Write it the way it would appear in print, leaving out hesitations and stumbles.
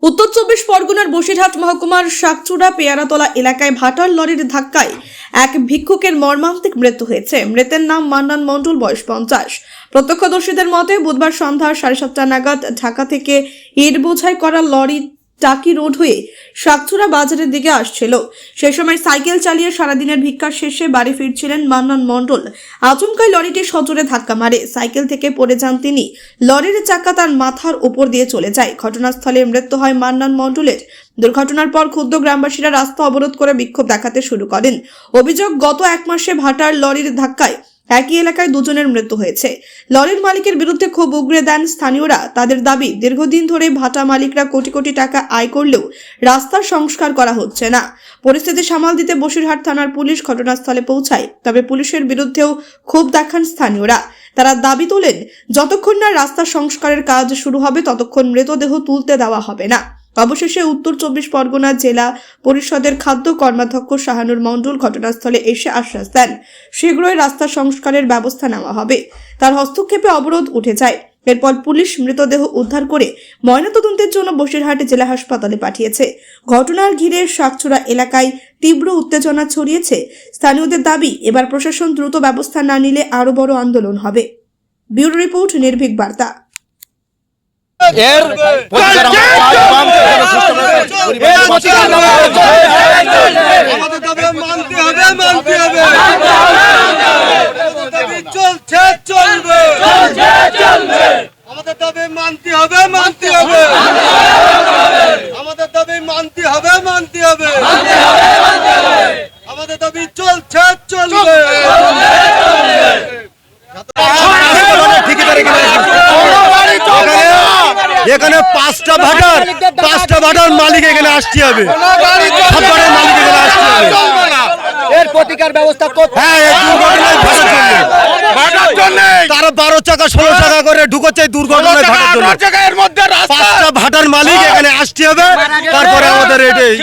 উত্তর চব্বিশ পরগনার বসিরহাট মহকুমার শাকচুড়া পেয়ারাতলা এলাকায় ভাটার লরির ধাক্কায় এক ভিক্ষুকের মর্মান্তিক মৃত্যু হয়েছে। মৃতের নাম মান্নান মণ্ডল, বয়স 50। প্রত্যক্ষদর্শীদের মতে বুধবার সন্ধ্যা 7:30 নাগাদ ঢাকা থেকে ইট বোঝাই করা লরি টাকি রোড হয়ে শাকচুড়া বাজারের দিকে আসছিল। সেই সময় সাইকেল চালিয়ে সারাদিনের ভিক্ষার শেষে বাড়ি ফিরছিলেন মান্নান মণ্ডল। আচমকাই লরিটি সজোরে ধাক্কা মারে, সাইকেল থেকে পড়ে যান তিনি। লরির চাকা তার মাথার উপর দিয়ে চলে যায়। ঘটনাস্থলে মৃত্যু হয় মান্নান মণ্ডলের। দুর্ঘটনার পর ক্ষুব্ধ গ্রামবাসীরা রাস্তা অবরোধ করে বিক্ষোভ দেখাতে শুরু করেন। অভিযোগ, গত 1 মাসে ভাটার লরির ধাক্কায় একই এলাকায় দুজনের মৃত্যু হয়েছে। লরির মালিকের বিরুদ্ধে ক্ষোভ উগরে দেন স্থানীয়রা। তাদের দাবি, দীর্ঘদিন ধরে ভাটা মালিকরা কোটি কোটি টাকা আয় করলেও রাস্তার সংস্কার করা হচ্ছে না। পরিস্থিতি সামাল দিতে বসিরহাট থানার পুলিশ ঘটনাস্থলে পৌঁছায়। তবে পুলিশের বিরুদ্ধেও ক্ষোভ দেখান স্থানীয়রা। তারা দাবি তোলেন, যতক্ষণ না রাস্তা সংস্কারের কাজ শুরু হবে ততক্ষণ মৃতদেহ তুলতে দেওয়া হবে না। অবশেষে উত্তর চব্বিশ পরগনা জেলা পরিষদের খাদ্য কর্মাধ্যক্ষ শাহানুর মণ্ডল ঘটনাস্থলে এসে আশ্বাস দেন, শীঘ্রই রাস্তা সংস্কারের ব্যবস্থা নেওয়া হবে। তার হস্তক্ষেপে অবরোধ উঠে যায়। এরপর পুলিশ মৃতদেহ উদ্ধার করে ময়নাতদন্তের জন্য বসিরহাট জেলা হাসপাতালে পাঠিয়েছে। ঘটনার ঘিরে শাকচুড়া এলাকায় তীব্র উত্তেজনা ছড়িয়েছে। স্থানীয়দের দাবি, এবার প্রশাসন দ্রুত ব্যবস্থা না নিলে আরো বড় আন্দোলন হবে। ব্যুরো রিপোর্ট, নির্ভীক বার্তা। এখানে পাঁচটা ভাটার মালিক এখানে আসতে হবে। এর প্রতিকার ব্যবস্থা করতে, হ্যাঁ, এই দুর্ঘটনায় ভাটার জন্য তারা 12 চাকা 16 চাকা করে ঢুকছে দুর্ঘটনায় ভাটার জন্য। পাঁচটা ভাটার মালিক এখানে আসতে হবে, তারপরে আমাদের এটাই